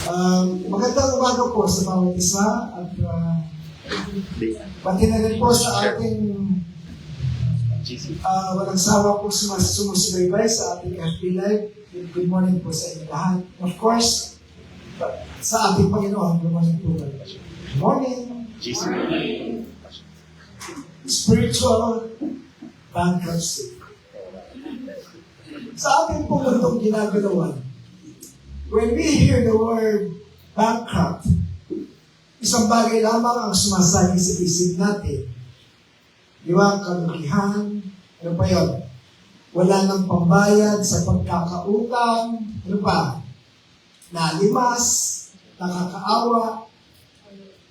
Magandang umaga po sa bawat isa at pati na rin po sa ating walang sawa po sumusubaybay sa ating FB Live. Good morning po sa inyo lahat. Of course, sa ating Panginoon, good morning po. Good morning. Spiritual bankruptcy. Sa ating po mundong ginagalawan, when we hear the word bankrupt, isang bagay lamang ang sumasagi sa isip natin. Di ba? Kalukihan. Ano pa yun? Wala nang pambayad sa pagkakautang. Ano pa? Nalimas. Nakakaawa.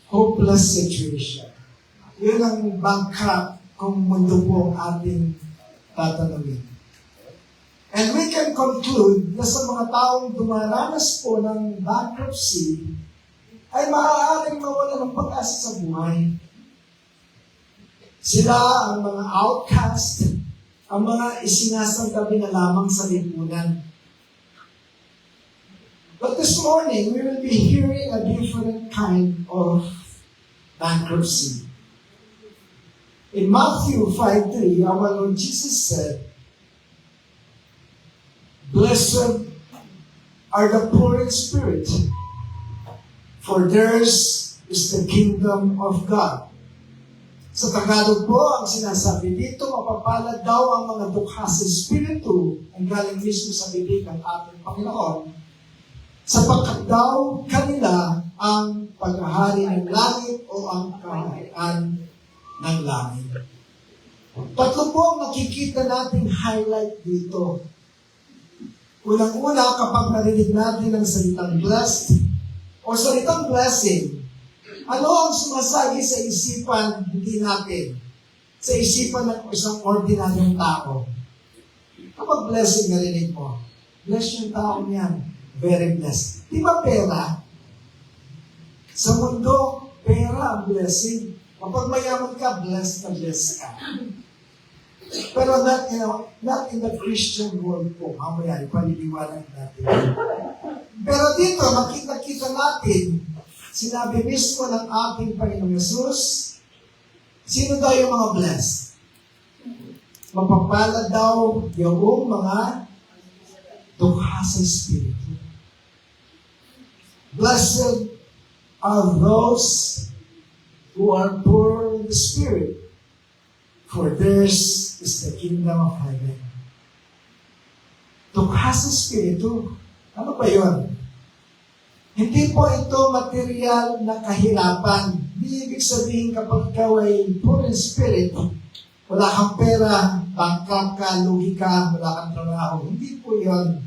Hopeless situation. Yun ang bankrupt kung mundo po ang ating tatanungin. And we can conclude na sa mga taong dumaranas po ng bankruptcy ay maaaring mawala ng pag-asa sa buhay. Sila ang mga outcast, ang mga isinasanggabi na lamang sa lipunan. But this morning, we will be hearing a different kind of bankruptcy. In Matthew 5:3, our Lord Jesus said, "Blessed are the poor in spirit, for theirs is the kingdom of God." Sa Tagalog po, ang sinasabi dito, mapapalad daw ang mga dukha sa espiritu, ang galing mismo sa bibig ng ating Panginoon, sapagkat daw kanila ang paghahari ng langit o ang kaharian ng langit. Tatlo po ang nakikita nating highlight dito. Unang-una, kapag narinig natin ang salitang blessed o salitang blessing, ano ang sumasagi sa isipan hindi natin? Sa isipan ng isang ordinaryong tao. Kapag blessing narinig mo, bless yung tao niyan. Very blessed. Di ba pera? Sa mundo, pera ang blessing. Kapag mayaman ka, blessed na blessed ka. Pero not in the Christian world po. Mamaya, ipaliliwanag natin. Pero dito, makita natin, sinabi mismo ng ating Panginoong Yesus, sino daw yung mga blessed? Mapapalad daw yung mga dukha sa espiritu. Blessed are those who are poor in the spirit, for theirs is the kingdom of heaven. Dukha sa espiritu. Ano ba yun? Hindi po ito material na kahirapan. Hindi ibig sabihin kapag ikaw ay poor in spirit, wala kang pera, bankrupt ka, lugi ka, wala kang trabaho. Hindi po yun.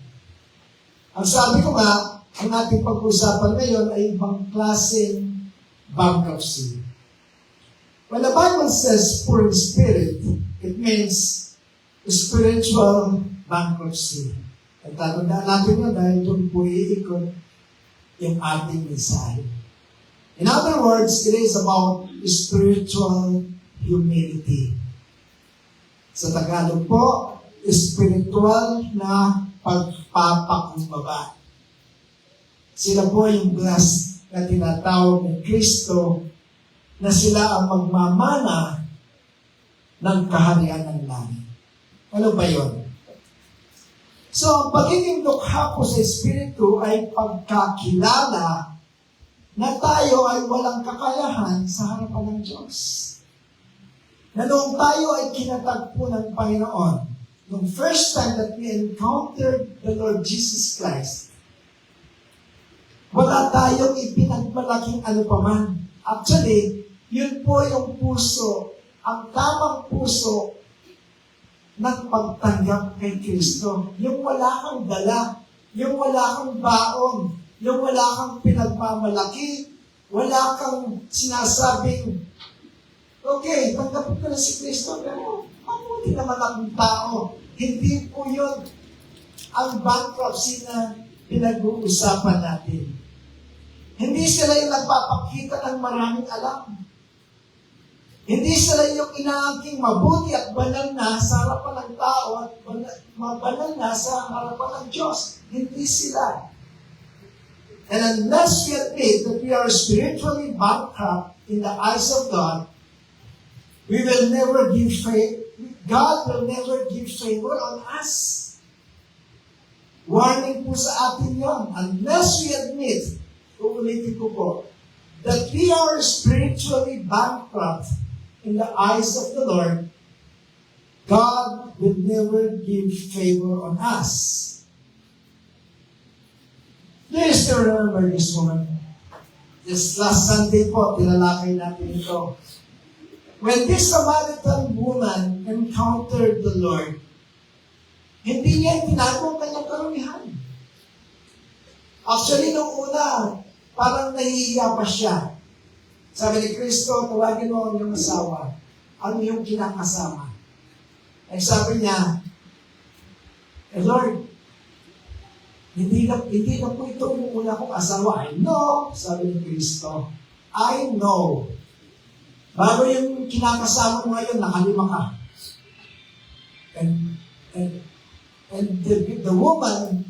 Ang sabi ko nga, ang ating pag-usapan ngayon ay ibang klaseng bankruptcy. When the Bible says poor in spirit, it means spiritual bankruptcy. At tatandaan natin yun dahil doon po iikot yung ating mensahe. In other words, it is about spiritual humility. Sa Tagalog po, spiritual na pagpapakumbaba. Sila po yung blessed na tinatawag ng Kristo na sila ang magmamana ng kaharian ng langit. Ano ba yun? So, ang pagiging dukha po sa Espiritu ay pagkakilala na tayo ay walang kakayahan sa harapan ng Diyos. Na noong tayo ay kinatagpo ng Panginoon, nung first time that we encountered the Lord Jesus Christ, wala tayong ipinagmalaking ano paman. Actually, yun po yung puso, ang tamang puso ng pagtanggap kay Kristo. Yung wala kang dala, yung wala kang baon, yung wala kang pinagmamalaki, wala kang sinasabing, okay, tanggapin ko na si Kristo, pero mabuti naman akong tao. Hindi po yun ang bankruptcy na pinag-uusapan natin. Hindi sila yung nagpapakita ng maraming alam. Hindi sila yung inaangking mabuti at banal na sa harapan ng tao at banal na sa harapan ng Diyos. Hindi sila. And unless we admit that we are spiritually bankrupt in the eyes of God, we will never give favor. God will never give favor on us. Warning po sa atin yon. Unless we admit, uulitin ko po, that we are spiritually bankrupt in the eyes of the Lord, God will never give favor on us. Do you still remember this woman? This last Sunday po, tinalakay natin ito. When this Samaritan woman encountered the Lord, hindi niya itinago ang kanyang karumihan. Actually, nung una, parang nahihiya pa siya. Sabi ni Kristo, tawagin mo ang iyong asawa, ang iyong kinakasama. Ay sabi niya, Lord, hindi na po ito yung una kong asawa. I know, sabi ni Kristo. I know. Bago yung kinakasama mo ngayon, nakalima ka. And the woman,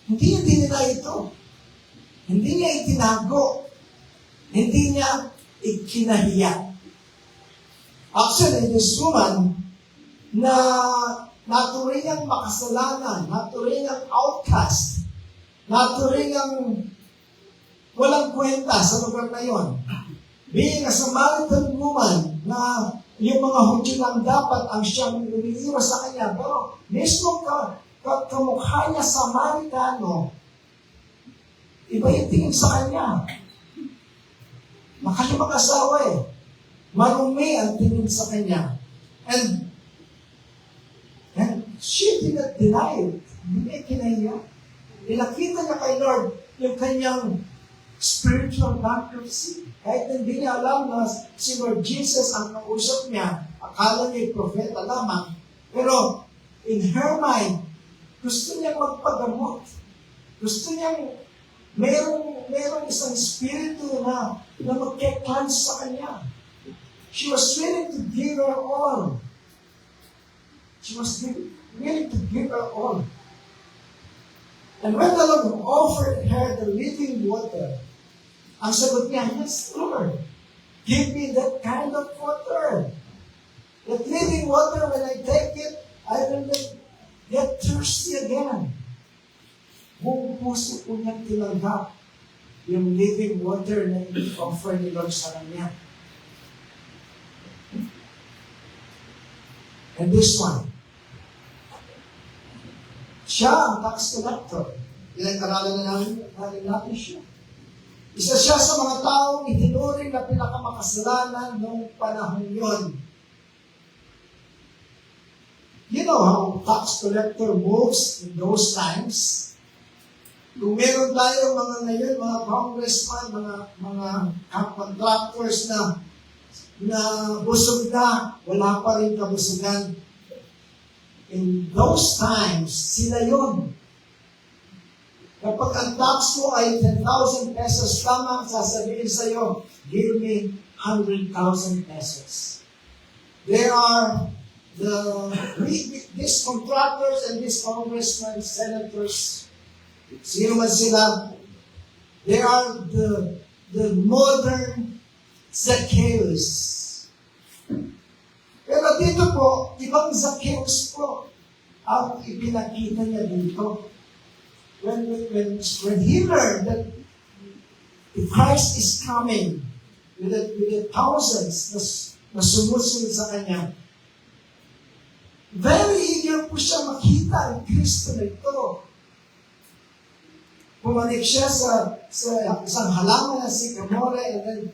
hindi niya dinila ito. Hindi niya itinago. Hindi niya ikinahiya. Actually, this woman na naturing ang makasalanan, naturing ang outcast, naturing ang walang kwenta sa lugar na yon. Being a Samaritan woman na yung mga Hudyo lang dapat ang siyang umiiwas sa kanya. Pero mismo kamukha niya Samaritano, iba yung tingin sa kanya. Makalimang asawa eh. Marumi ang tingin sa kanya. And she did not deny it. Hindi niya kinahiya. Pinakita niya kay Lord yung kanyang spiritual bankruptcy. Kahit hindi niya alam na si Lord Jesus ang nausap niya, akala niya propeta lamang. Pero in her mind, gusto niya magpagamot. Gusto niya merong isang spirito na magke-cleanse sa kanya. She was willing to give her all. She was willing to give her all. And when the Lord offered her the living water, ang sagot niya, yes, Lord, give me that kind of water. That living water, when I take it, I will not get thirsty again. Buong puso po niyang tinanggap yung living water na i-offer ni Lord sa kanya. And this one, siya ang tax collector. Pinag-aralan na natin siya. Isa siya sa mga taong itinuring na pinakamakasalanan noong panahon yon. You know how tax collector moves in those times? Kung meron tayo mga ngayon, mga congressman, mga contractors na busog na, wala pa rin kabusugan. In those times, sila yon. Kapag ang tax mo ay 10,000 pesos lamang, sasabihin sa'yo, give me 100,000 pesos. There are these contractors and these congressmen, senators, sino man sila, they are the modern Zacchaeus. Pero dito po, ibang Zacchaeus po ang ipinakita niya dito. When he learned that Christ is coming with the thousands na sumusunod sa kanya, very eager po siya makita ang Kristo na ito. Pumalik siya sa isang halaman na si Camore, and then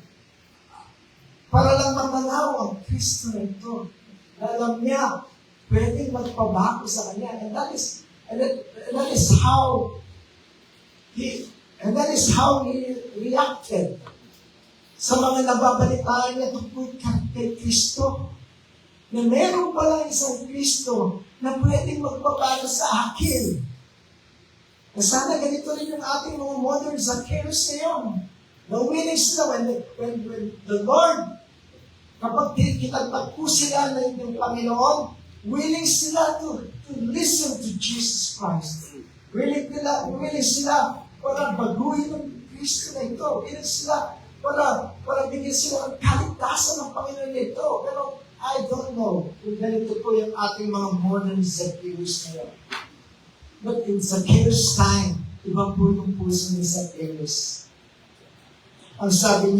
para lang mamanaw ang Kristo na ito. Na alam niya, pwedeng magpabago sa kanya. And that is how he reacted sa mga nababalitaan niya tungkol kay Kristo. Na meron pala isang Kristo na pwedeng magpabago sa akin. Na sana ganito rin yung ating mga modern Zacchaeus ngayon. Na willing sila when the Lord, kapag kitagtagpo sila ng Panginoon, willing sila to listen to Jesus Christ. Willing sila para baguhin ng Kristo na ito. Para bigyan sila ng kaligtasan ng Panginoon nito. Pero I don't know kung ganito po yung ating mga modern Zacchaeus ngayon. But in Zacchaeus' time, iba po yung puso ni Zacchaeus. Ang sabi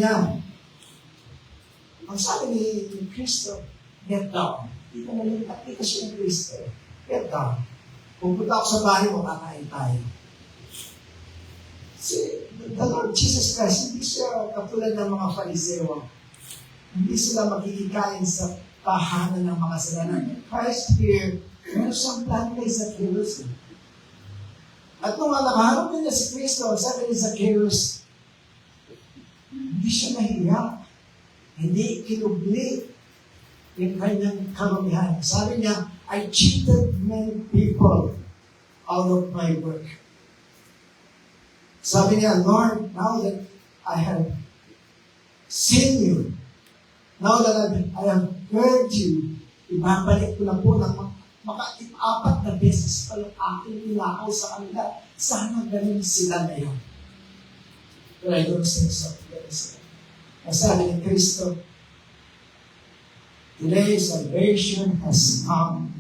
ni Kristo, get down. Hindi ka siya ng Kristo. Get down. Pupunta ako sa bahay mo, kakain tayo. The Lord Jesus Christ, hindi siya katulad ng mga Fariseo. Hindi sila makikikain sa tahanan ng mga kasalanan. Christ here, meron siyang plan kay Zacchaeus. At nung nakaharap niya si Kristo, sabi ni Zacchaeus, hindi siya nahiyak. Hindi kinubli yung kanyang karumihan. Sabi niya, I cheated many people out of my work. Sabi niya, Lord, now that I have seen you, now that I have heard you, ibabalik ko na po ng maka-apat na beses pa yung aking nilakaw sa kanila. Sana ganun sila ngayon. But I don't think so. Sabi ni Kristo, today salvation has come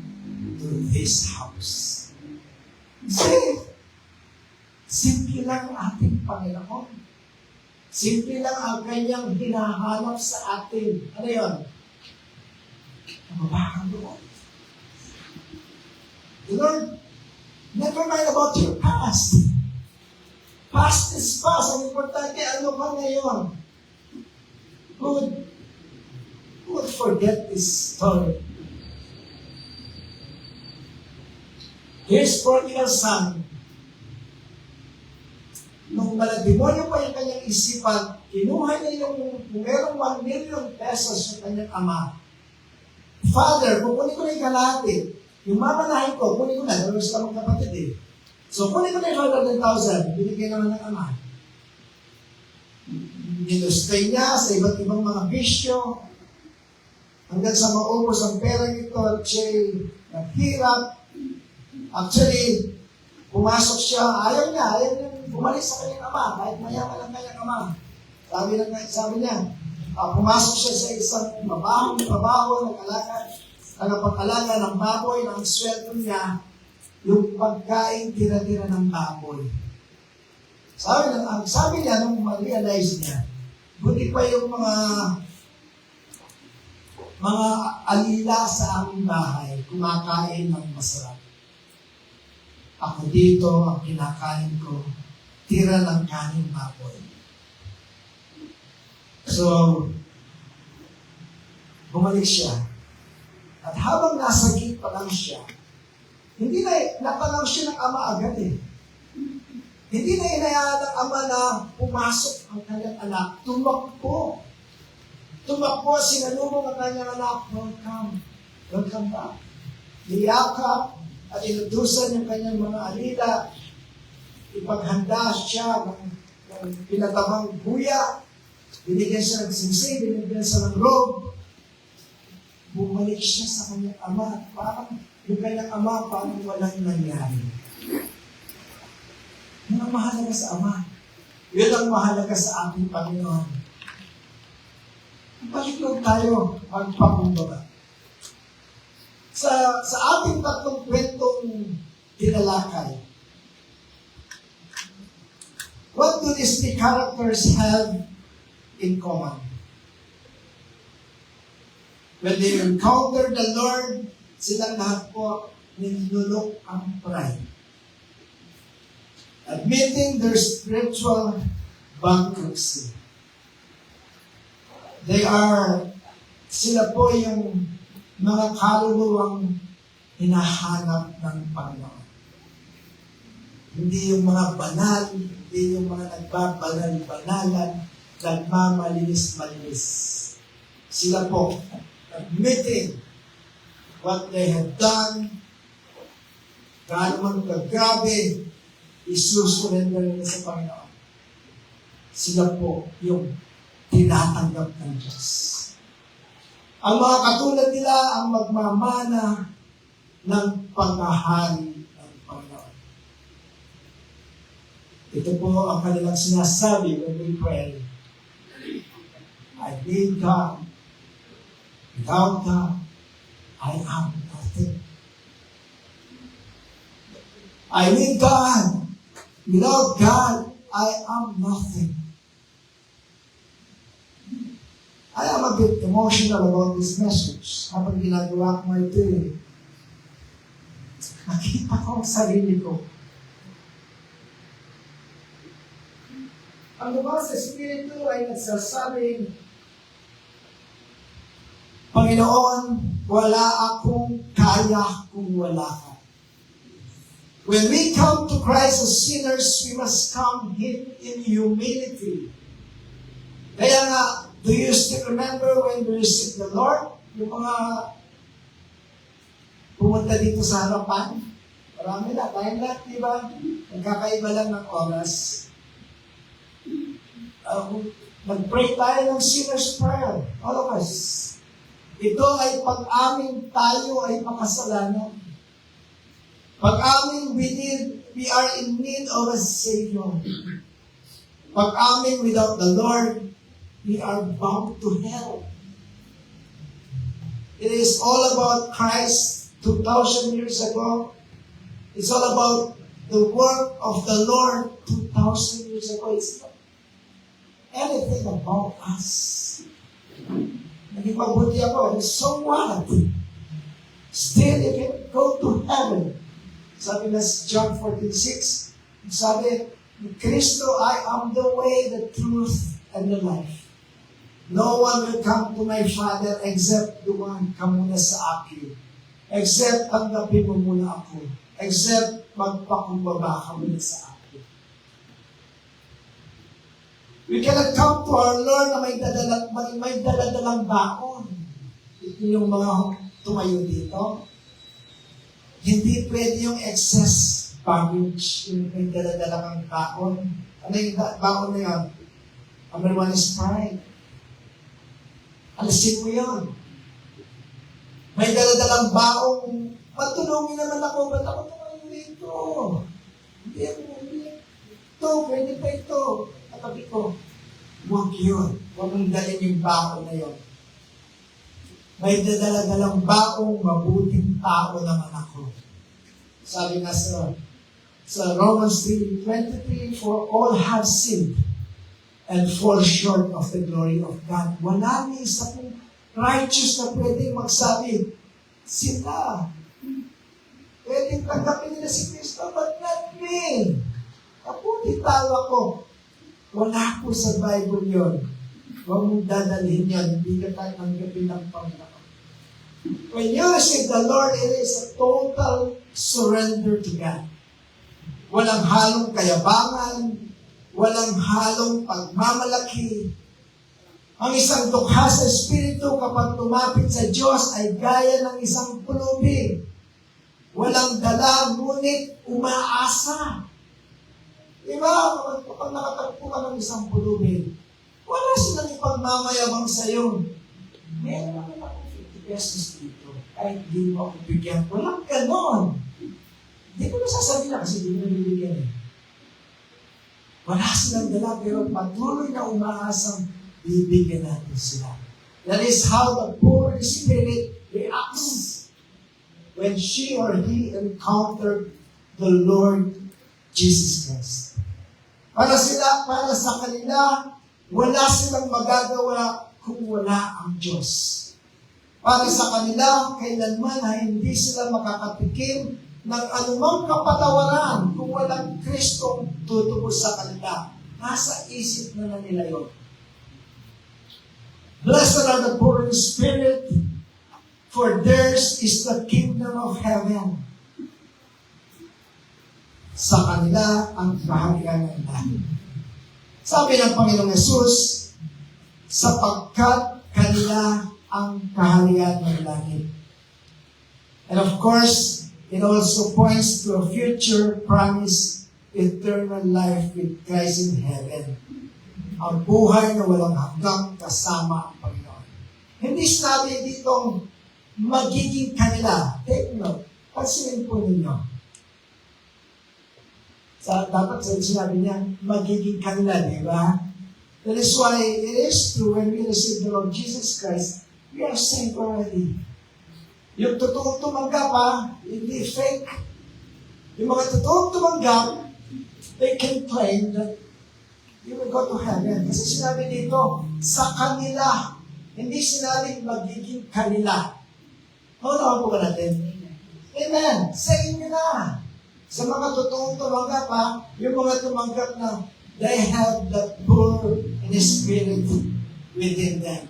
to this house. Simple lang ang ating Panginoon. Simple lang ang kanyang hinahanap sa atin. Ano yun? Mabakang doon. Lord, never mind about your past. Past is past. Ang importante, ano ka ngayon? Who would forget this story? Here's prodigal son. Nung malademonyo pa yung kanyang isipan, kinuha niya yung merong 1 million pesos yung kanyang ama. Father, kukunin ko na yung kalahati. Yung mamanahin ko, kunin ko na. Dalawa sila magkapatid eh. So, kunin ko na yung 100,000. Binigay naman ng ama. Ginustay niya sa iba't ibang mga bisyo. Hanggang sa maubos ang pera nito at siya'y naghirap. Actually, pumasok siya. Ayaw niya bumalik sa kanyang ama, kahit mayaman ang kanyang ama. Sabi niya, pumasok siya sa isang trabaho, nagpag-alaga ng baboy, ng sweldo niya, yung pagkain tira-tira ng baboy. Sabi niya, nung ma-realize niya, buti pa yung mga alila sa aming bahay, kumakain ng masarap. Ako dito, ang kinakain ko, tira ng kanin baboy. So, bumalik siya. At habang nasa gate pa lang siya, hindi na napanaw siya ng ama agad eh. Hindi na inayaan ng ama na pumasok ang kanyang anak. Tumakbo. Sinalubong ang kanyang anak. Welcome back. Niyakap at inutusan yung kanyang mga alila. Ipaghanda siya ng pinatamang buya. Binigyan siya ng singsing, binigyan siya ng robe. Bumalik siya sa kanyang ama. Parang yung kanyang ama, parang walang nangyari. Yun ang mahalaga sa ama. Yun ang mahalaga sa ating Panginoon. Balik lang tayo magpakumbaba. Sa ating tatlong kwentong tinalakay, what do these three characters have in common? When they encounter the Lord, silang lahat po nilulok ang pride. Admitting their spiritual bankruptcy. Sila po yung mga kaluluwang hinahanap ng Panginoon. Hindi yung mga banal, hindi yung mga nagbabanal-banalan, nagmamalinis-malinis. Sila po, admitting what they have done, gaano man kagrabe, isusurrender nila sa Panginoon. Sila po yung tinatanggap ng Diyos. Ang mga katulad nila ang magmamana ng panghahari ng Panginoon. Ito po ang kanilang sinasabi when they pray. I need God. Without God, I am nothing. I need God. Without God, I am nothing. I am a bit emotional about this message. Habang ginagawa ko ito nakita ko ang sarili ko. Ang lumabas sa Espiritu ay nagsasabing, Panginoon, wala akong kaya kung wala ka. When we come to Christ as sinners, we must come Him in humility. Kaya nga, do you still remember when we received the Lord? Yung mga pumunta dito sa harapan, marami na, tayong lahat, di ba? Nagkakaiba lang ng oras. Mag-pray tayo ng sinner's prayer, all of us. Ito ay pag-aming tayo ay makasalanan. Pag-aming we are in need of a Savior. Pag-aming without the Lord, we are bound to hell. It is all about Christ 2,000 years ago. It's all about the work of the Lord 2,000 years ago. It's not anything about us. Naging mabuti ako. So what? Still, you can go to heaven. Sabi na John 14:6, sabi, Kristo, I am the way, the truth, and the life. No one will come to my Father except dumaan ka muna sa akin. Except tanggapin mo muna ako. Except magpakumbaba ka muna sa akin. We cannot come to our Lord na may daladalang baon. Ito yung mga tumayo dito. Hindi pwede yung excess baggage, yung may daladalang baon. Ano yung baon na yan? Number one is pride. Alisin mo yun. May daladalang baong, matulungin naman ako, ba't ako tumayo dito? Hindi ako, ito, pwede pa ito. Katabi ko, huwag yun. Huwag mong dalhin yung baon na yun. May dadaladalang baong mabuting tao naman ako. Sabi nga sa Romans 3:23, for all have sinned and fall short of the glory of God. Wala ni isa pong righteous na pwedeng magsabi, sila. Pwedeng tanggapin nila si Kristo, but not me. Kaputi tao ako. Wala po sa Bible yun. Huwag mong dadalhin yun. Hindi ka tayo tanggapin ng Panginoon. When you receive the Lord, it is a total surrender to God. Walang halong kayabangan, walang halong pagmamalaki. Ang isang dukha sa Espiritu kapag tumapit sa Diyos ay gaya ng isang pulubi. Walang dala, ngunit umaasa. Diba? Kapag nakatagpo ka ng isang pulubi, wala silang ipagmamayabang sa iyo. Meron naman akong 50 pesos dito. Kahit di mo ako bigyan. Walang ganon. Hindi ko nasasabi na kasi di mo nabibigyan eh. Wala silang dala pero patuloy na umaasang bibigyan natin sila. That is how the poor spirit reacts when she or he encountered the Lord Jesus Christ. Para sa kanila, wala silang magagawa kung wala ang Diyos. Para sa kanila, kailanman ay hindi sila makakatikim ng anumang kapatawaran kung walang Kristong tutubos sa kanila. Nasa isip na nila yun. Blessed are the poor in spirit, for theirs is the kingdom of heaven. Sa kanila ang kaharian ng langit. Sabi ng Panginoong Yesus, sapagkat kanila ang kaharian ng langit. And of course, it also points to a future promise, eternal life with Christ in heaven. Ang buhay na walang hanggang kasama ang Panginoon. Hindi sabi ditong magiging kanila. Take note. Pansinin po ninyo. Dapat sinabi niya, magiging kanila, di ba? That is why it is true when we receive the Lord Jesus Christ, we are saved already. Yung totoong tumanggap, hindi fake. Yung mga totoong tumanggap, they can claim that you will go to heaven. Kasi sinabi dito, sa kanila. Hindi sinabing magiging kanila. Naunawaan po ba natin? Amen. Sa inyo na. Sa mga totoong tumanggap, yung mga tumanggap na they have the poor in the spirit within them.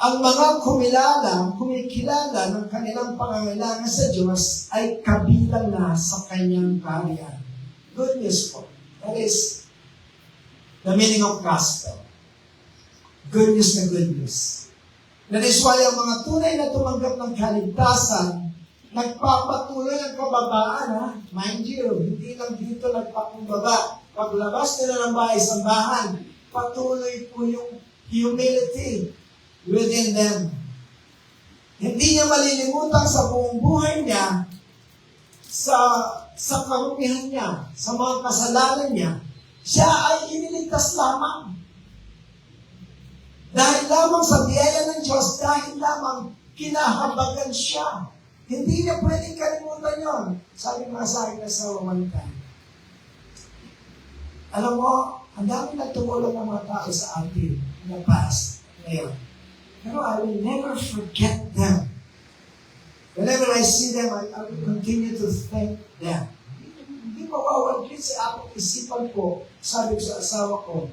Ang mga kumikilala ng kanilang pangangailangan sa Diyos ay kabilang na sa kanyang kaharian. Good news po. That is the meaning of gospel. Good news na good news. That is why ang mga tunay na tumanggap ng kaligtasan, nagpapatuloy ang kababaan, Mind you, hindi lang dito nagpakumbaba. Paglabas nila ng bahay-sambahan, patuloy po yung humility within them. Hindi niya malilimutan sa buong buhay niya, sa karumihan niya, sa mga kasalanan niya, siya ay iniligtas lamang. Dahil lamang sa biyaya ng Diyos, dahil lamang kinahabagan siya. Hindi niya pwedeng kalimutan yun. Sabi nga sa akin na sa Wamantan. Alam mo, ang dami nagtumulong ng mga tao sa atin in the past, ngayon. Pero I will never forget them. Whenever I see them, I will continue to thank them. Hindi mawawala sa aking isipan ko, sabi ko sa asawa ko,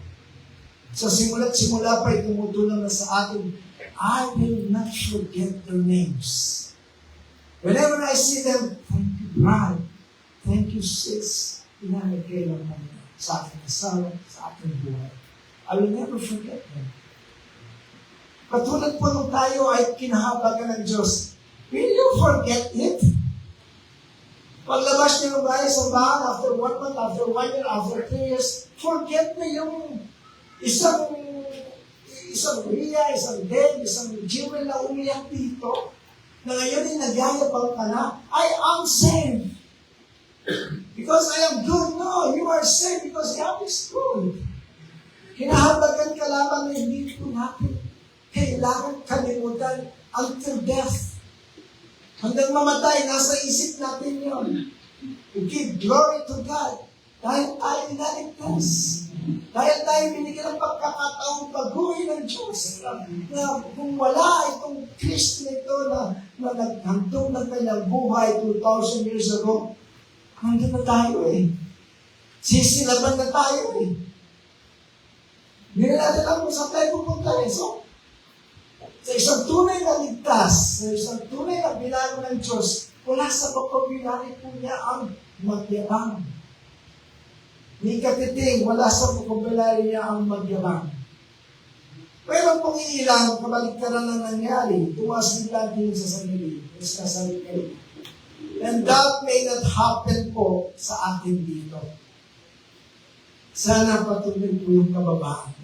sa simula't simula pa tumutulong na sa atin, I will not forget their names. Whenever I see them, thank you, Brad. Thank you, sis. Inanagay lang namin sa aking asawa, sa aking buhay. I will never forget them. Katulad po nung tayo ay kinahabagan ng Diyos, will you forget it? Paglabas niyo ng bahay sa bahan, after 1 month, after 1 year, after 3 years, forget na yung isang Ria, isang Dave, isang Jewel na umiyak dito, na ngayon ay nagyayabang ka na, I am saved. Because I am good. No, you are saved because God is good. Kinahabagan ka lamang na hindi po natin kailangan kalimutan until death. Hanggang mamatay, nasa isip natin yun. To give glory to God. Dahil tayo inaligtas. Dahil tayo binigyan ng pagkakataong baguhin ng Diyos. Na kung wala itong Kristo na ito na naghandong ng kanyang buhay 2,000 years ago, hanggang na tayo Sisilaban na tayo Hindi na natin alam kung saan tayo pupunta So, sa isang tunay na ligtas, sa isang tunay na binago ng Diyos, wala sa vocabulary po niya ang magyabang. Ni katiting, wala sa vocabulary niya ang magyabang. Pero kung iilang, kabaligtaran na nangyari, tuwas nila din sa sarili, sa sarili. And that may not happen po sa atin dito. Sana patuloy po yung kababaan.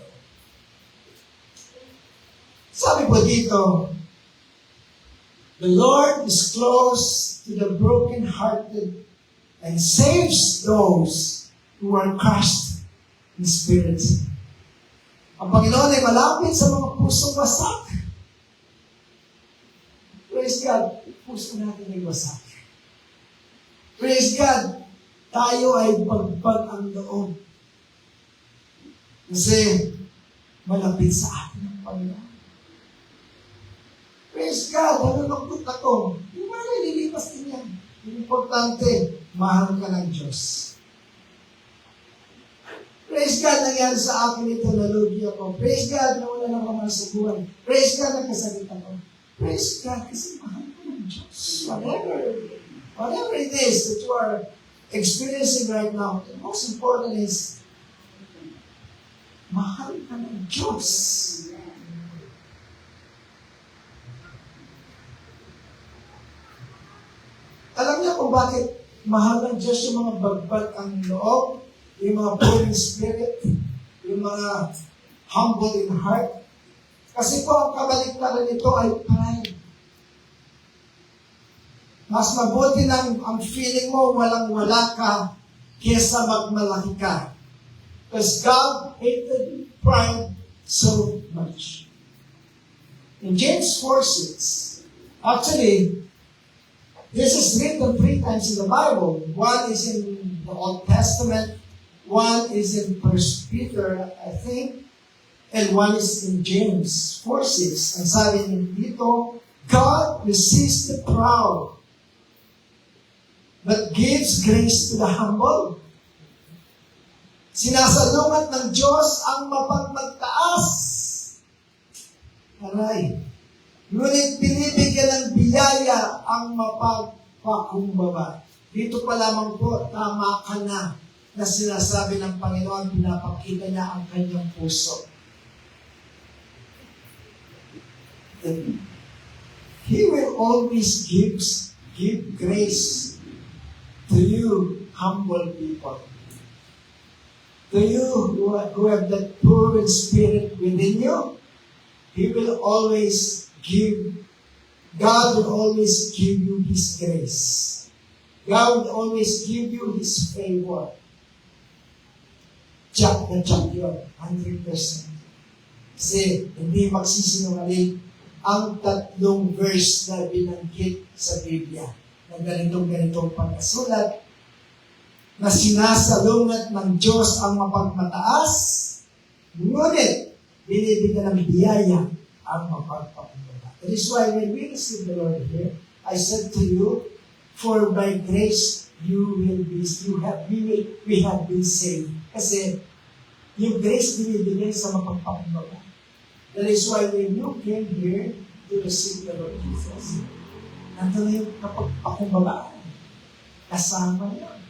Sabi po dito, the Lord is close to the broken-hearted and saves those who are crushed in spirit. Ang Panginoon ay malapit sa mga pusong wasak. Praise God, puso natin ay wasak. Praise God, tayo ay bagbag ang loob. Kasi malapit sa atin ang Panginoon. Praise God, nalulungkot ako. Yung mga nililipas din yan. Yung importante, mahal ka ng Diyos. Praise God, nangyari sa akin ito, nalugi ako. Praise God, nawala ng mga subuhan. Praise God, nagkasakit ako. Praise God, kasi mahal ka ng Diyos. Whatever it is that you are experiencing right now, the most important is, mahal ka ng Diyos. Alam niyo kung bakit mahal ng Diyos yung mga bagbag ang loob, yung mga poor in spirit, yung mga humble in heart? Kasi po ang kabaliktaran nito ay pride. Mas mabuti nang ang feeling mo walang-wala ka kesa magmalaki ka. Because God hated pride so much. In James 4:6, actually, this is written 3 times in the Bible. One is in the Old Testament, one is in 1 Peter, I think, and one is in James 4:6. Ang sabi dito, God resists the proud, but gives grace to the humble. Sinasalungat ng Diyos ang mapagmagtaas. Aray. Ngunit binibigyan ng biyaya ang mapagpakumbaba. Dito pa lamang po, tama ka na sinasabi ng Panginoon, pinapakita niya ang kanyang puso. He will always give grace to you, humble people. To you who have that poor in spirit within you, He will always God will always give you His grace. God will always give you His favor. Jack na jack yun, 100%. Kasi hindi magsisinungaling ang 3 verse na binanggit sa Biblia na ganitong pagkasulat na sinasalungat ng Diyos ang mapagmataas, ngunit binibigyan ng biyaya ang mapagpakumbaba. That is why when we receive the Lord here, I said to you, for by grace we have been saved. Kasi yung grace binibigay sa mapagpakumbaba. That is why when you came here to receive the Lord Jesus, nandun na yung kapagpakumbabaan. Kasama yun.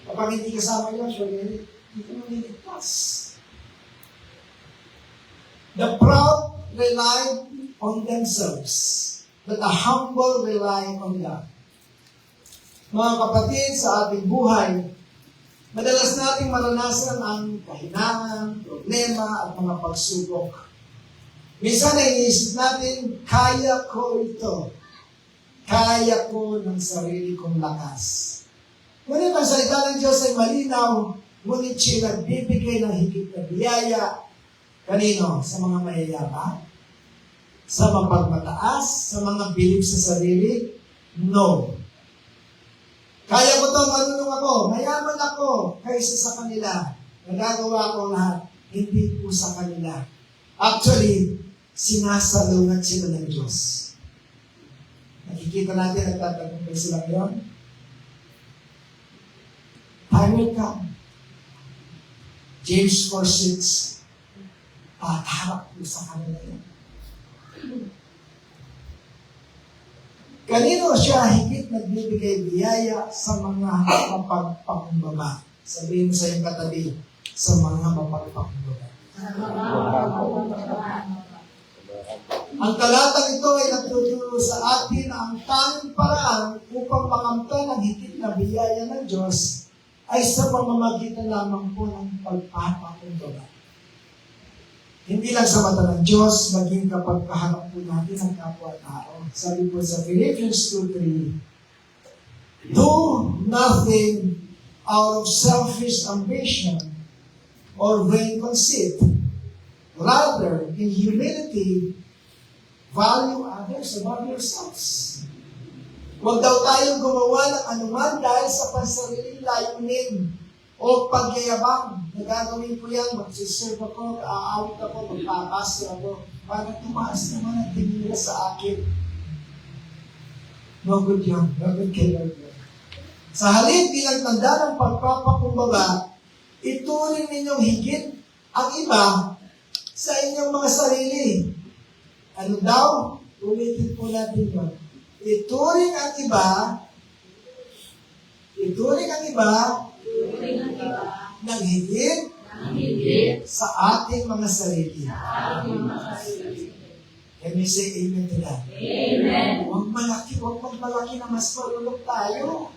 Kapag hindi kasama yun, hindi ka maliligtas. The proud rely on themselves, but the humble rely on God. Mga kapatid, sa ating buhay, madalas nating maranasan ang kahinaan, problema, at mga pagsubok. Minsan ay iniisip natin, kaya ko ito. Kaya ko ng sarili kong lakas. Ngunit ang salita ng Diyos ay malinaw, ngunit siya nagbibigay ng higit na biyaya. Kanino? Sa mga mayayabang? Sa mapagmataas? Sa mga bilib sa sarili? No. Kaya ko ito, marunong ako, mayaman ako, kaysa sa kanila. Nagagawa ko lahat, hindi po sa kanila. Actually, sinasalungat sila ng Diyos. Nakikita natin, nagtatagumpay sila ngayon. Time will come. James 4:6, harap po sa kanila yan. Kanino siya higit nagbibigay biyaya sa mga mapagpakumbaba? Sabihin mo sa iyong katabi, sa mga mapagpakumbaba. Ang talatang ito ay nagtuturo sa atin na ang tanging paraan upang makamtan ang higit na biyaya ng Diyos ay sa pamamagitan lamang po ng pagpapakumbaba. Hindi lang sa mata ng Diyos, maging kapag kaharap po natin ang kapwa-tao. Sabi po sa Philippians 2:3, do nothing out of selfish ambition or vain conceit. Rather, in humility, value others above yourselves. Huwag daw tayong gumawa ng anuman dahil sa pansariling layunin o pagyayabang. Nagagawin ko yan, magsiserve ako, aawit ako, magpapastor ako, para tumaas naman ang tingin nila sa akin. No good yun. No good kay Lord yun. Sa halip bilang tanda ng pagpapakumbaba, ituring ninyong higit ang iba sa inyong mga sarili. Ano daw? Ulitin po natin yun. Ituring ang iba ng higit sa ating mga sarili. Can we say amen to that? Amen. Huwag malaki na mas marunong tayo.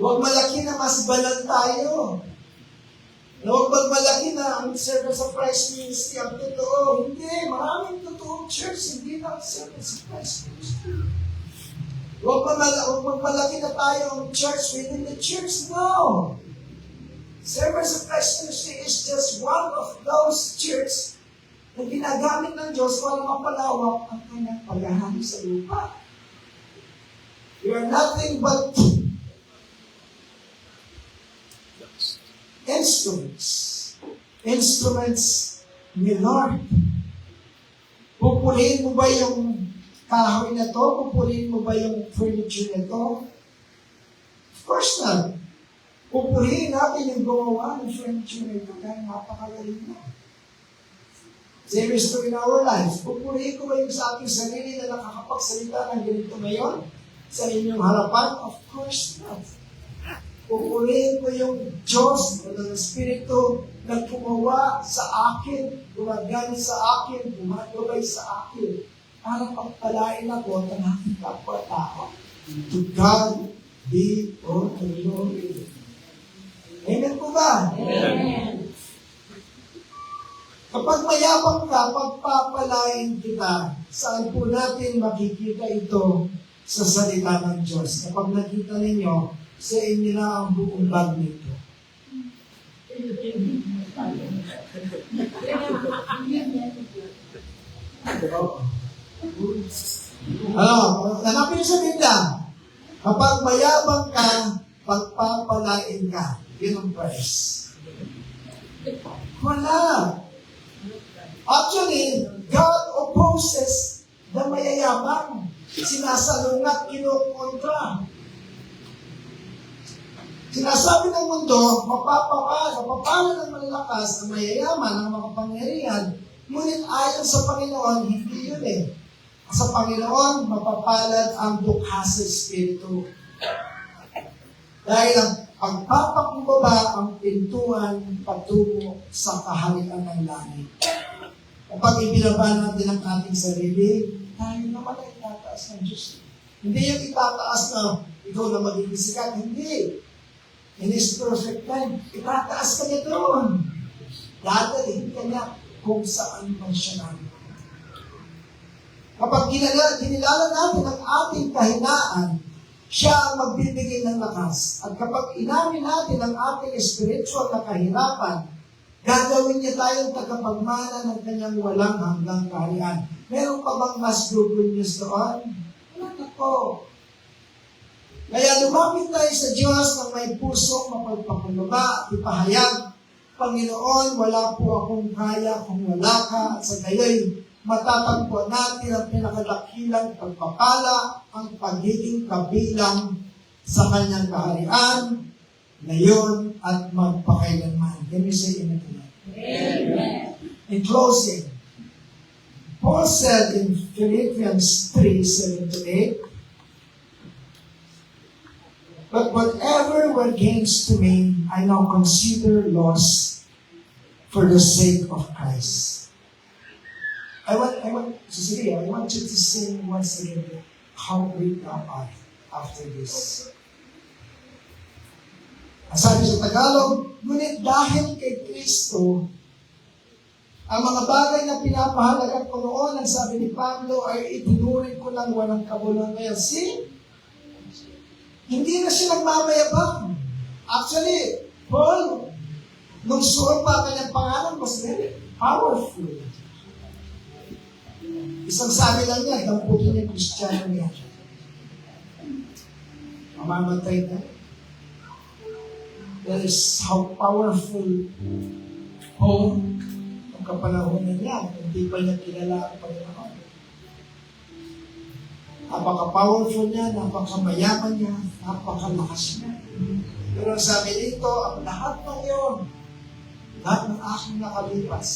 Huwag malaki na mas banal tayo. Huwag malaki na ang service of Christ ministry ang totoo. Hindi, maraming totoong church, hindi na ang service of Christ ministry. Huwag magmalaki na tayo ang church within the church. No! Servants of Christ Ministry is just one of those church na ginagamit ng Diyos para mapalawak ang kanyang paghahari sa lupa. We are nothing but instruments. Instruments ni Lord. Pupurihin mo ba yung kahoy na to? Pupurihin mo ba yung furniture na to? Of course not. Pupurihin natin yung gumawa ng furniture na ito dahil napakagaling na. Same is true in our lives. Pupurihin ko ba yung sa aking sarili na nakakapagsalita ng ganito ngayon sa inyong harapan? Of course not. Pupurihin ko yung Diyos o ng Espiritu na gumawa sa akin, gumagana sa akin, gumagabay sa akin, para pagpalain ako ng aking kapwa-tao. To God be all the glory. Amen po ba? Amen. Kapag mayabang ka, pagpapalain kita, saan po natin makikita ito sa salita ng Diyos? Kapag nakita ninyo, sa inyo na ang buong bag nito. Hanapin niyo sa Biblia. Kapag mayabang ka, pagpapalain ka. Yun ang price. Wala. Actually, God opposes the mayayabang. Sinasalungat, kinukontra. Sinasabi ng mundo, mapapala ng malalakas, ang mayayaman, ang makapangyarihan, ngunit ayon sa Panginoon, hindi yun eh. Sa Panginoon, mapapalad ang dukha sa Espiritu. Dahil ang pagpapakumbaba ang pintuan patungo sa kaharian ng langit. Kapag ibinaba natin ang ating sarili, tayo naman ay itataas ng Diyos. Hindi yung itataas na ikaw na magiging sikat. Hindi. In His perfect time, itataas ka niya doon. Dadalhin ka niya kung saan man siya namin. Kapag kinilala natin ang ating kahinaan, siya ang magbibigay ng lakas. At kapag inamin natin ang ating spiritual na kahirapan, gagawin niya tayong tagapagmana ng kanyang walang hanggang kaharian. Meron pa bang mas good news doon? Wala na po. Kaya lumapit tayo sa Diyos ng may pusong mapagpakumbaba at ipahayag, Panginoon, wala po akong kaya kung wala ka, at sa gayoy, matatagpuan natin ang pinakadakilang pagpapala, ang pagiging kabilang sa kanyang kaharian, ngayon at magpakailanman. Can you say amen to that? Amen. In closing, Paul said in Philippians 3:7-8, but whatever were gains to me, I now consider loss for the sake of Christ. I want you to sing once again, how great thou art after this. Sabi sa Tagalog, ngunit dahil kay Kristo, ang mga bagay na pinapahalagan ko noon, ang sabi ni Pablo, ay itinuring ko lang walang kabuluhan ngayon. See? Hindi na siya nagmamayabang. Actually, Paul, nung suot pa kanyang pangalan, was very powerful. Isang sabi lang niya, damputin niya Kristiyano niya. Mamamatay na. That is how powerful Paul ang kapanahonan niya. Hindi pa niya kilala ang Panginoon. Napaka-powerful niya, napaka-mayaman niya, napakalakas niya. Pero sabi dito, ang lahat ng iyon, lahat ng aking nakalipas,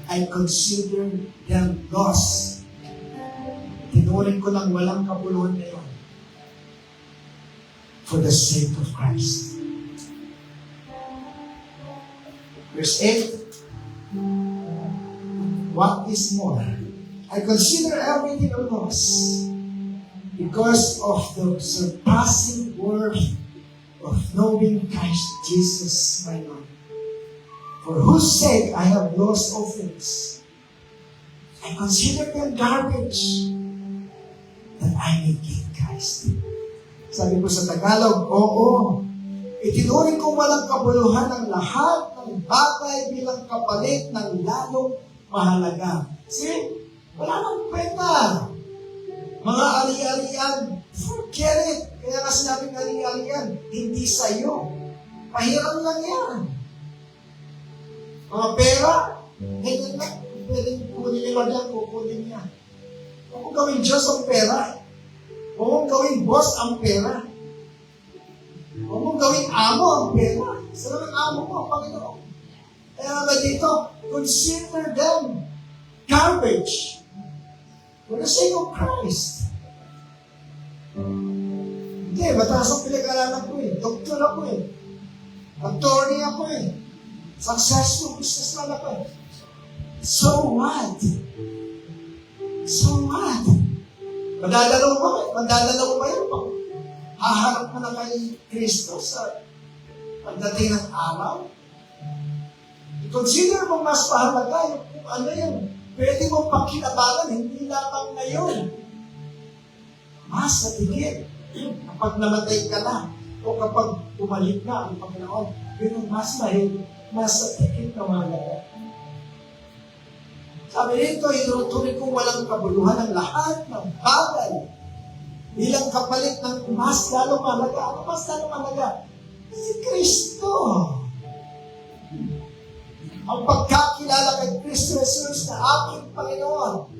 I consider them loss. Tinuring ko lang walang kabuluhan na yun for the sake of Christ. Verse 8, what is more? I consider everything a loss because of the surpassing worth of knowing Christ Jesus my Lord, for whose sake I have lost all things. I consider them garbage, that I may gain Christ. Sabi ko sa Tagalog, oo. Itinuring kong walang kabuluhan ang lahat ng bagay bilang kapalit ng lalong mahalaga. See? Wala nang kwenta. Mga ari-arian, forget it. Kaya nga sinabing ari-arian, hindi sa'yo. Pahiram lang yan. Mga pera, ganyan lang. Pwedeng kunin ni Lord yan, kukunin niya. Huwag mong gawin Diyos ang pera. Huwag mong gawin boss ang pera. Huwag mong gawin amo ang pera. Saan ang amo mo, Panginoon? Kaya nga dito, consider them garbage for the sake of Christ. Hindi, mataas ang pinag-aralan ko eh. Doktor ako eh. Attorney ako eh. Successful businessman ako eh. So what? So what? Madadalaw mo ba yan? Haharap mo na kay Kristo sa pagdating ng araw? I-consider mo mas mahalaga yung kung ano yun. Pwede mong pakinabangan, hindi lamang ngayon. Mas natigil. Kapag namatay ka na, o kapag tumalik na ang Panginoon, yun ang mas mahal, mas natigil na mahalaga. Sabi nito, inutuloy kong walang kabuluhan ang lahat ng bagay bilang kapalit ng mas lalong mahalaga. Ano mas lalong mahalaga? Si Kristo. Ang pagkakilala kay Kristo Jesus na aking Panginoon.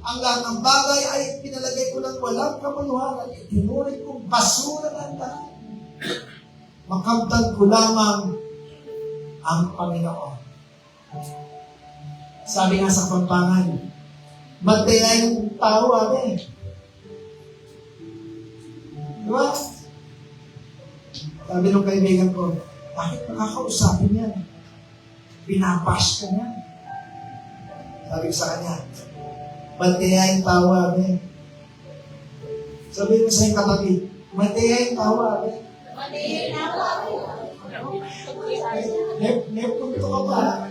Ang lahat ng bagay ay pinalagay ko ng walang kabuluhan at itinuring kong basura ng lahat. Makamtan ko lamang ang Panginoon. Sabi nga sa Pampangan, magdaya yung tao, abe. Diba? Sabi nung kaibigan ko, bakit nakakausapin yan? Binabash ka niya. Sabi ko sa kanya, magdaya yung tao, abe. Sabi ko sa yung katabi, magdaya yung tao, abe. Magdaya yung tao, abe. Nepunto ka pa.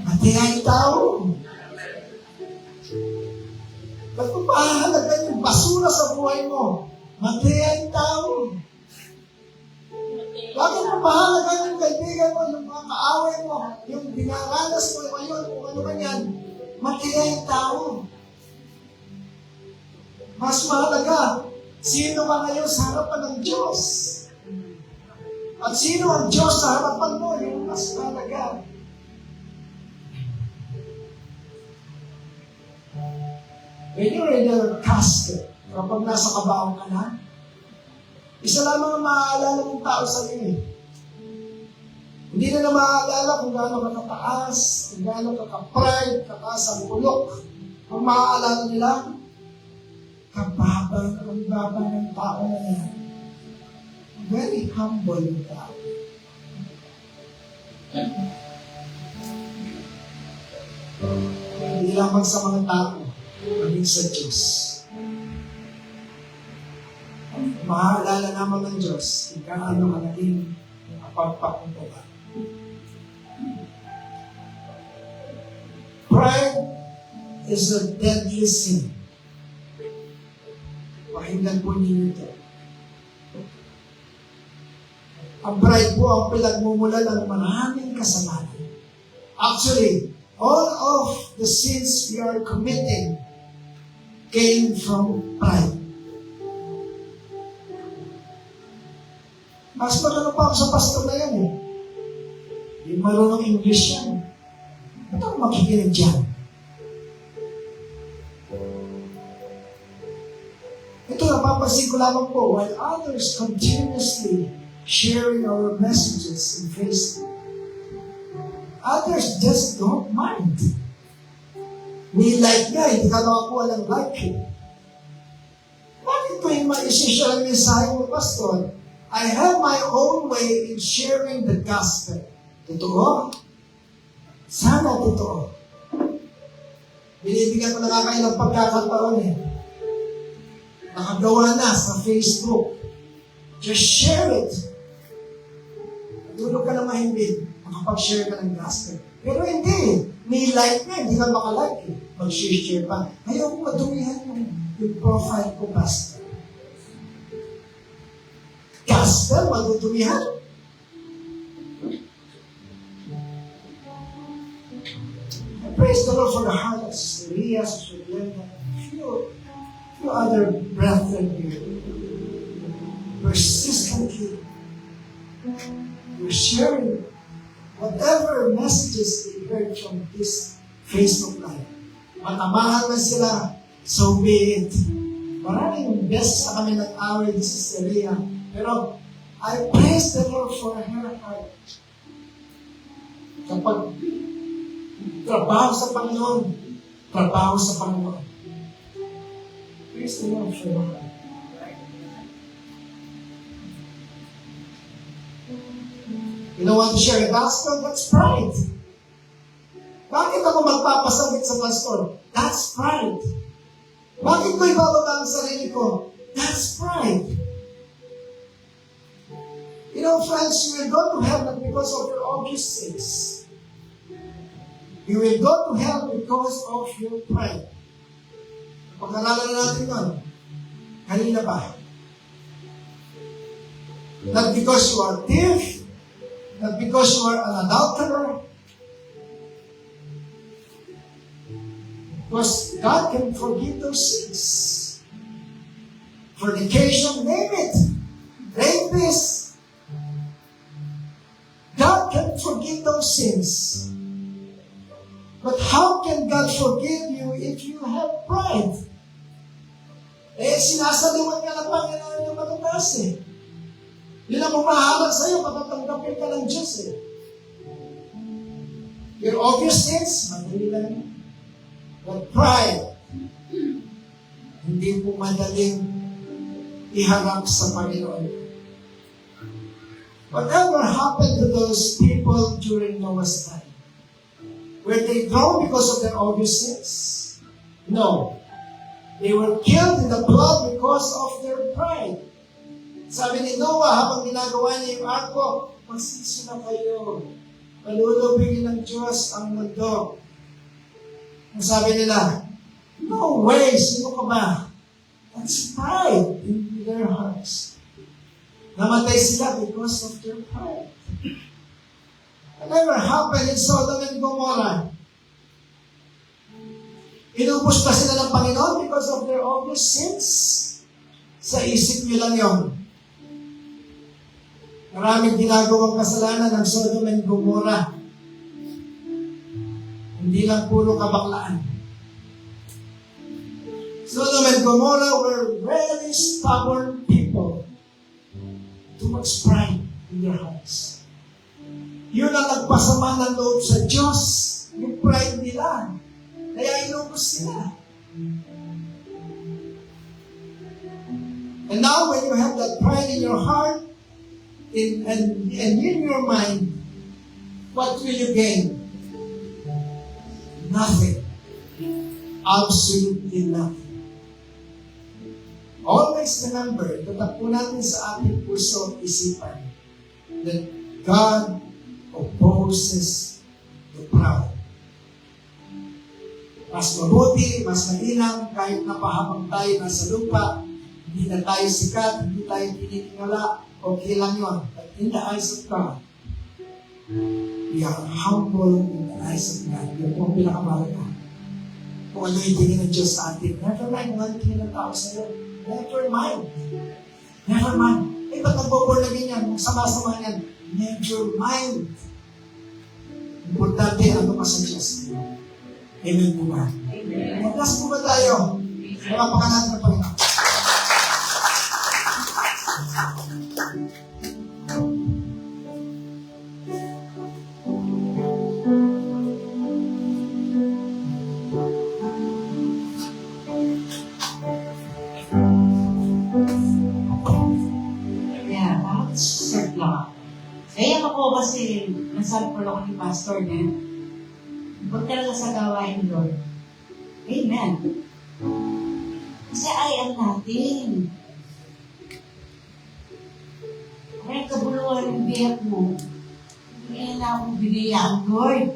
Magdaya yung tao. Ba't mo pahahalagan yung basura sa buhay mo? Magdaya yung tao. Bakit mo pahahalagan yung kaibigan mo, yung mga kaaway mo, yung dinaranas mo ngayon, kung ano man yan? Magdaya yung tao. Mas mahalaga, sino ka ngayon sa harapan ng Diyos? At sino ang Diyos sa harapan mo? Yung mas mahalaga. When you're in the casket, kapag nasa kabaong ka na, isa lamang ang maaalala ng tao sa iyo. Hindi na maaalala kung gaano ka kataas, kung gaano ka ka-pride, kataas ang bulok. Ang maaalala nila, kababa ng tao na yan. Very humble yung tao. Hindi lamang sa mga tao, maging sa Diyos. Maaalala naman ng Diyos kung gaano ka naging pagpakumbaba. Pride is a deadly sin. Pakinggan po ninyo ito. Ang pride po ang pinagmumulan ng maraming kasalanan. Actually, all of the sins we are committing came from pride. Mas marunong pa ako sa pastor na yan eh. Hindi marunong English yan. Ba't ako makikinig dyan? Ito, napapansin ko lamang po, while others continuously sharing our messages in Facebook, others just don't mind. We like nga, hindi ka nakakuha ng like it. Bakit ko yung ma-share ang mensahe mo, Pastor? I have my own way in sharing the gospel. Totoo? Sana totoo. Binibigyan ko na nga kayo ng pagkakataon eh. Nakagawa na sa Facebook. Just share it. Tulog ka na mahimbing, makapag-share ka ng gospel. Pero hindi. May like na, hindi ka makalike eh. Mag-share pa. Ayaw ko madumihan yung profile ko, Pastor. Gospel, madudumihan. Praise the Lord for the heart of Sister Leah, Sister Glenda, few other brethren here. Persistently, we're sharing whatever messages they heard from this Facebook Live. Matamahan man sila, so be it. Maraming beses na kami nag-away ni Sister Leah, pero I praise the Lord for her heart. Kapag trabaho sa Panginoon. Trabaho sa Panginoon. Praise the Lord for your heart. You don't want to share the gospel? That's pride. Bakit ako magpapasakit sa pastor? That's pride. Bakit ko ibababa ang sarili ko? That's pride. You know, friends, you will go to heaven because of your obvious sins. You will go to hell because of your pride. Pag-aralan natin yun. Kanina ba? Not because you are thief, not because you are an adulterer, because God can forgive those sins. Fornication, name it. Rapist. God can forgive those sins. But how can God forgive you if you have pride? Sinasaliwan nga ng Panginoon yung matataas eh. Yun ang umahalag sa'yo, patatanggapin ka ng Diyos eh. Your obvious sins, madali lang. But pride, hindi po madaling iharap sa Panginoon. Whatever happened to those people during Noah's time? Were they drowned because of their obvious sins? No. They were killed in the flood because of their pride. Sabi ni Noah, habang ginagawa niya yung arko, magsisi na kayo. Palulubigin ng Diyos ang mundo. Ang sabi nila, no way, sino ka ba? That's pride in their hearts. Namatay sila because of their pride. Whatever happened in Sodom and Gomorrah? Inubos pa sila ng Panginoon because of their obvious sins? Sa isip nyo lang yun. Maraming ginagawang kasalanan ng Sodom and Gomorrah. Hindi lang puro kabaklaan. Sodom and Gomorrah were very stubborn people. Too much pride in their hearts. Yun ang nagpasama ng loob sa Diyos, yung pride nila. Kaya inubos sila. And now, when you have that pride in your heart, and in your mind, what will you gain? Nothing. Absolutely nothing. Always remember, tatakbo natin sa ating puso at isipan that God opposes the proud. Mas mabuti, mas mainam, kahit napahabang tayo nasa lupa, hindi na tayo sikat, hindi tayo tinitingala, okay lang yun. But in the eyes of God, we are humble in the eyes of God. Yan po ang pinakamahalaga. Kung ano yung tingin ng Diyos sa atin, never mind kung ano tingin ng tao sa'yo. Never mind. Never mind. Eh, ba't nagbo-born-again yan? Magsama-sama yan. Never mind. Importante, ano ka sa Diyos. Amen po ba? Amen. Maglas po ba tayo? Malapakan natin ang Panginoon. Kaya ako kasi nasalpol ako ni Pastor din. Huwag talaga sa gawain ni Lord. Amen. Kasi ayaw natin. Kaya kabuluhan ng biyak mo, hindi na akong binayaan, Lord.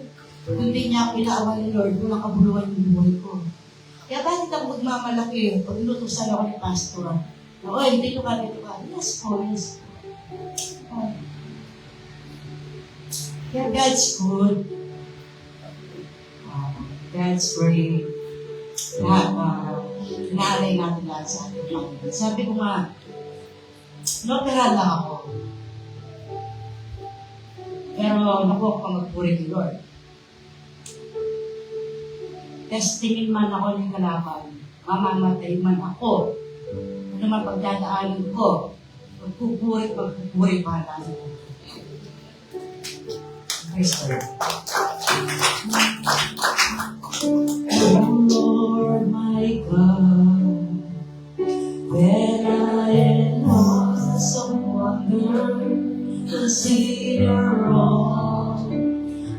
Kundi niya ako inaawan ni Lord, walang kabuluhan yung buhay ko. Kaya bakit ako magmamalaki pag inutusan ako ni Pastor? Na, oy, dito ka. Yes po, yes po. Kaya God's good. God's great. Lahat, inaalay natin lahat sa ating Panginoon. Sabi ko nga, nopera lang ako. Pero naku ka magpuri ni Lord. Testingin man ako ng kalaban, mamamatay man ako, ano man pagdadaanan ko, magpupuri pa lang. Praise the Lord. Lord my God, when I am lost of wonder, consider all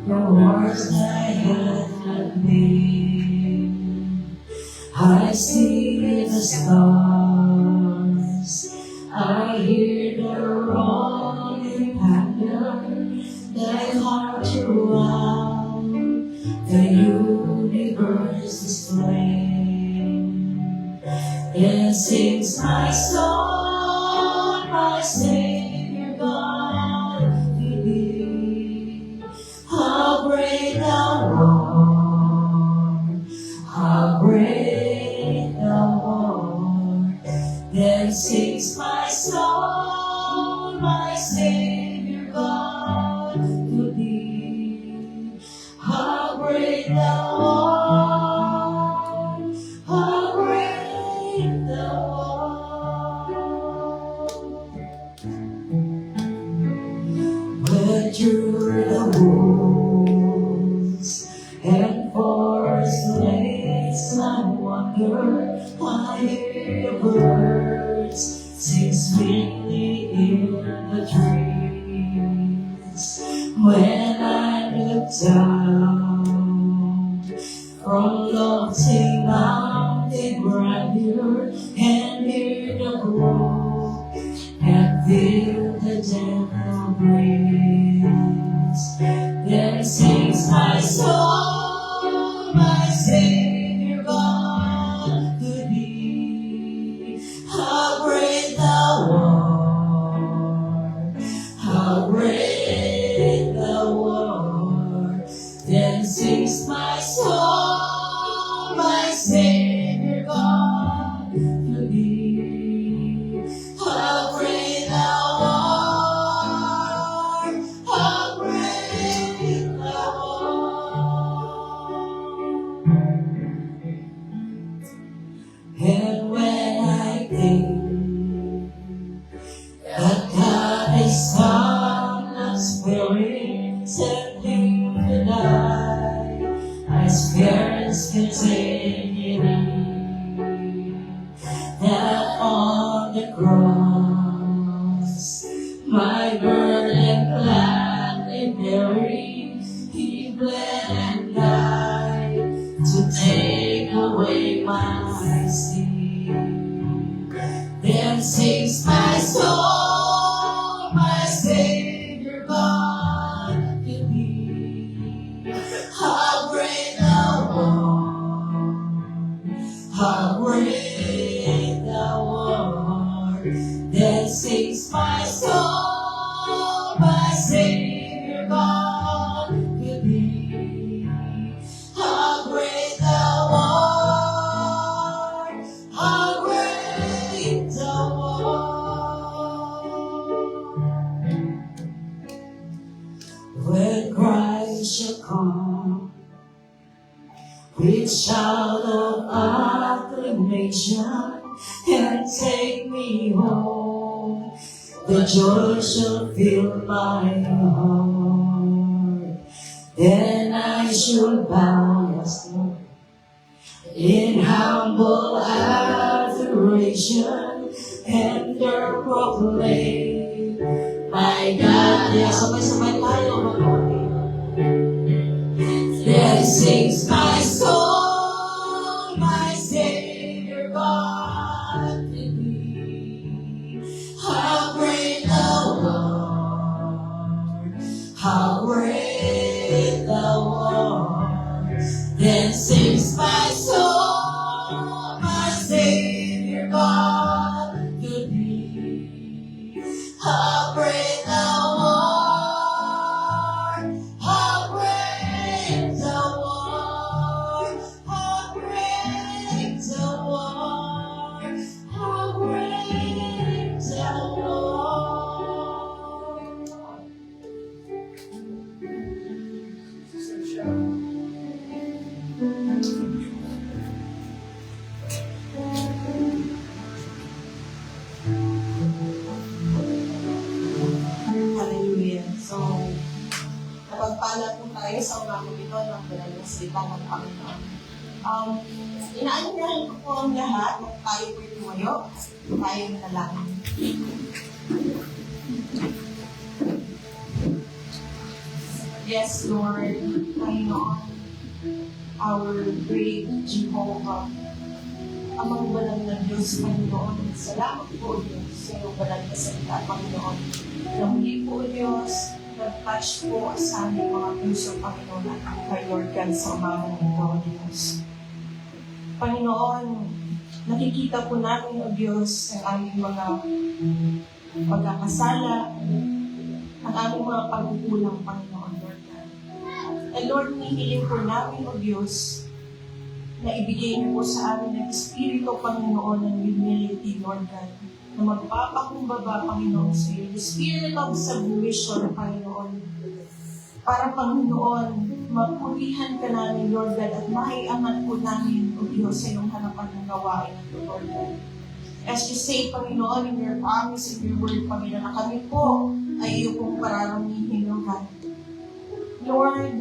the words I have not made. I see the stars, I hear the rolling thunder, thy heart throughout the universe display. Then sings my soul, my Savior God, to thee. How great thou art, how great thou art. Then sings my soul, my Savior God, to thee. How great thou art, how great thou art. But through the woods and forest lakes I wander, I hear the birds sing sweetly in the trees. When I look down from lofty mountain grandeur and hear the brook and feel the gentle breeze, then sings my soul, my Savior God, to thee. How great thou art, how great thou art. Then sings my soul, my Savior God, to thee. How great thou art, how great thou art. And when I think that God is come, not sparing, sending to die, my spirits continuing, that on the cross, my burden gladly bearing, He bled and died to take away my sin. Then sings my soul, my Savior God, to thee. How great thou art, how great thou art. Then sings my soul, my Savior God, to thee. How great thou art, how great thou art. When Christ shall come with shout of acclamation and take me home, the joy shall fill my heart. Then I shall bow, yes, Lord, in humble adoration and proclaim, my God, sabay-sabay tayo, mga kapatid. Then sings my soul, my Savior God, to thee. How great thou art, how great thou art. How great thou art! How great thou art! How great thou art! How great thou art! Hallelujah. So, napagpala po tayo sa umagang ito ng banal na salita ng Panginoon. Inaanyayahan ko po ang lahat na tayo po tumayo, tayo manalangin. Yes, Lord, Panginoon, our great Jehovah, amang banal na Diyos, Panginoon, salamat po, Diyos, sa iyong banal na salita, Panginoon. Na muli po, Diyos, nag-touch po sa aming mga puso, Panginoon, at kay Lord God sa umagang ito, Diyos. Panginoon, nakikita po namin, O Diyos, ang aming mga pagkakasala, ang aming mga pagkukulang, Panginoon, Lord God. And Lord, nihiling po namin, O Diyos, na ibigay niyo po sa amin ng Espiritu, Panginoon, ng humility, Lord God, na magpapakumbaba, Panginoon, sa iyo. The Spirit of submission, Panginoon, para, Panginoon, mapurihan ka namin, Lord God, at maiangat po namin, O Diyos, sa iyong harapan ng gawain ng Lord God. As you say, Panginoon, in your promise, in your word, Panginoon, na kami po ay iyo pong pararamihin, Lord God. Lord,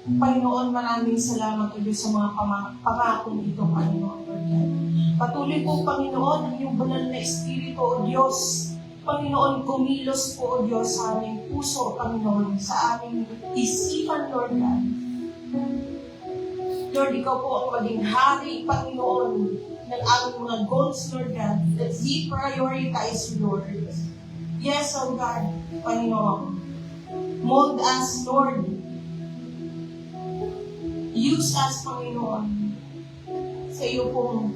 Panginoon, maraming salamat, O Diyos, sa mga pangakong ito, Panginoon, Lord God. Patuloy po, Panginoon, ang iyong banal na Espiritu, O Diyos. Panginoon, kumilos po, O Diyos, sa aming puso, Panginoon, sa aming isipan, Lord God. Lord, ikaw po ang maging hari, Panginoon, ng aming mga goals, Lord God, that we prioritize, Lord. Yes, O God, Panginoon. Mold us, Lord. Use us, Panginoon, sa iyo pong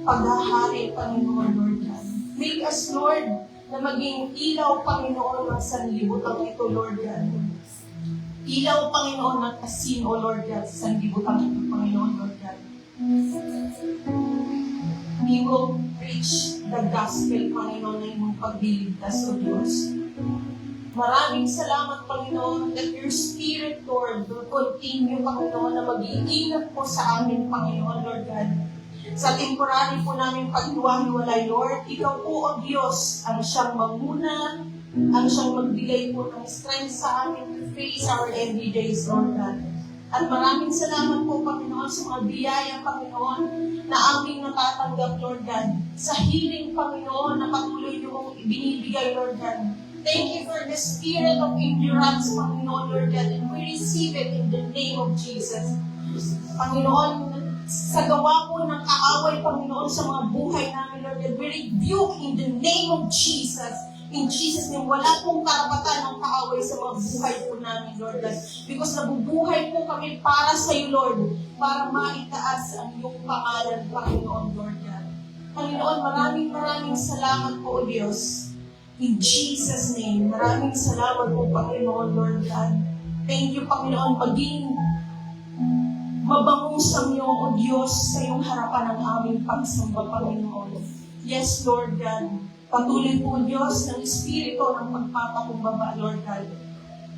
paghahari, Panginoon, Lord God. Make us, Lord, na maging ilaw, Panginoon, ng sanlibutan ito, Lord God. Ilaw, Panginoon, ng asin, O Lord God, sa sanlibutan ito, Panginoon, Lord God. We will preach the gospel, Panginoon, na iyong pagliligtas, O Diyos. Maraming salamat, Panginoon, that your Spirit, Lord, will continue, Panginoon, na mag-iingat po sa amin, Panginoon, Lord God. Sa temporary po namin paghiwa-hiwalay, Lord, ikaw po, O Diyos, ang siyang magmuna, ang siyang magbigay po ng strength sa amin to face our everydays, Lord God. At maraming salamat po, Panginoon, sa mga biyaya, Panginoon, na aming natatanggap, Lord God. Sa healing, Panginoon, na patuloy niyo mong ibinibigay, Lord God. Thank you for the spirit of endurance, Panginoon, Lord God, and we receive it in the name of Jesus. Panginoon, sa gawa po ng kaaway, Panginoon, sa mga buhay namin, Lord God, we rebuke in the name of Jesus. In Jesus' name, wala pong karapatan ng kaaway sa mga buhay po namin, Lord God. Because nabubuhay po kami para sa iyo, Lord, para maitaas ang iyong pangalan, Panginoon, Lord God. Panginoon, maraming salamat po, O Diyos. In Jesus' name, maraming salamat po, Panginoon, Lord God. Thank you, Panginoon, maging mabangus ang iyong, O Diyos, sa iyong harapan ng aming pagsamba, Panginoon. Yes, Lord God. Patuloy po, Diyos, ng Espiritu ng pagpapakumbaba, Lord God.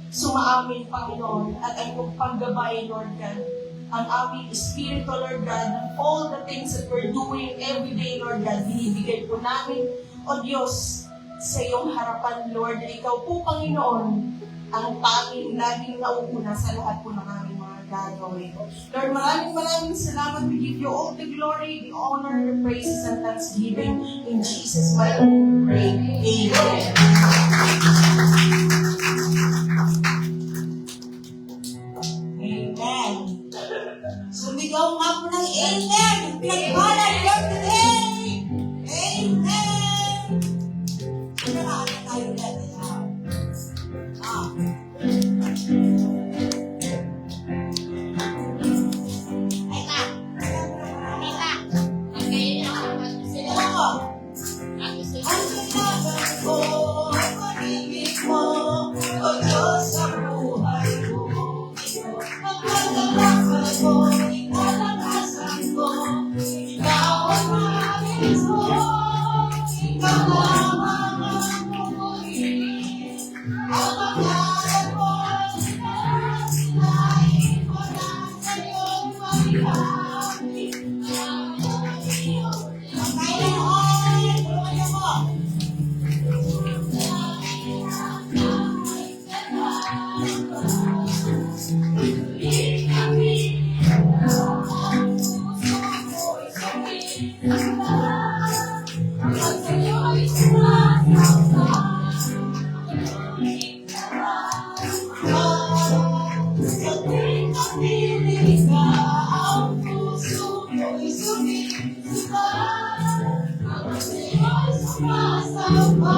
Sumaamin, Panginoon, at ang iyong paggabay, Lord God. Ang aming Espiritu, Lord God, and all the things that we're doing every day, Lord God, binibigay po namin, O Diyos, sa iyong harapan, Lord, na ikaw po, Panginoon, ang tanging laging nauuna sa lahat po ng aming mga gagawin. Lord, maraming salamat. We give you all the glory, the honor, the praises, and thanksgiving. In Jesus' mighty name we pray. Amen. Amen. Sumigaw nga po ng amen. Nagpala Lord today. Amen. Kailangan na tayo ulit. Ang kailangan ko sumasamba.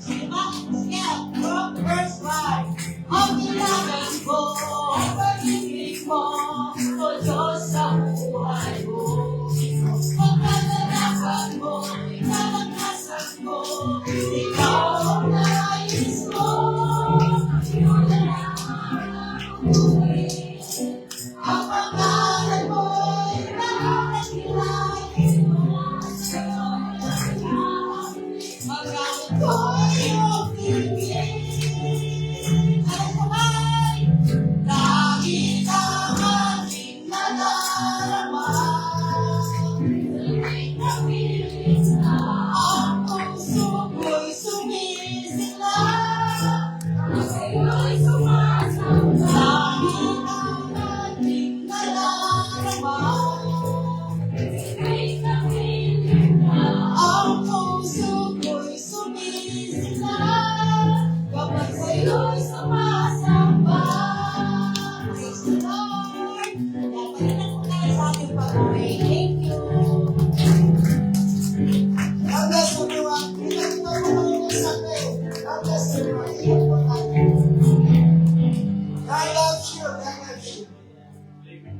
Diba? Sige, verse 5. Ang kailangan ko, ang pag-ibig mo, o Diyos sa buhay ko. Pagkaganapan mo, ikalakasan mo, ikaw ang nais mo. Ang pangalan mo'y nakakilay. Magamit ko'y iyong ibig. Ay sabay, lagi kang aking nadarama. Ang puso ko'y sumisigla. Sa'yo'y sumasamba. Lagi kang aking nadarama. Ang puso ko'y sumisigla. Kapag sa'yo'y sumasamba. Praise the Lord. Pagkakaroon po tayo sa ating pag-pray. Thank you. God bless everyone. Kita mo ng Sunday. God bless everyone. Ingat po tayo. God loves you. God loves you.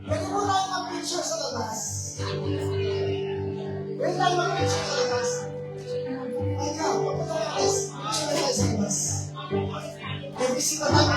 Pwede mo na yung picture sa labas. Pwede na yung picture sa labas. Ikaw, papunta ka guys. Picture na tayo sa labas. May bisita tayo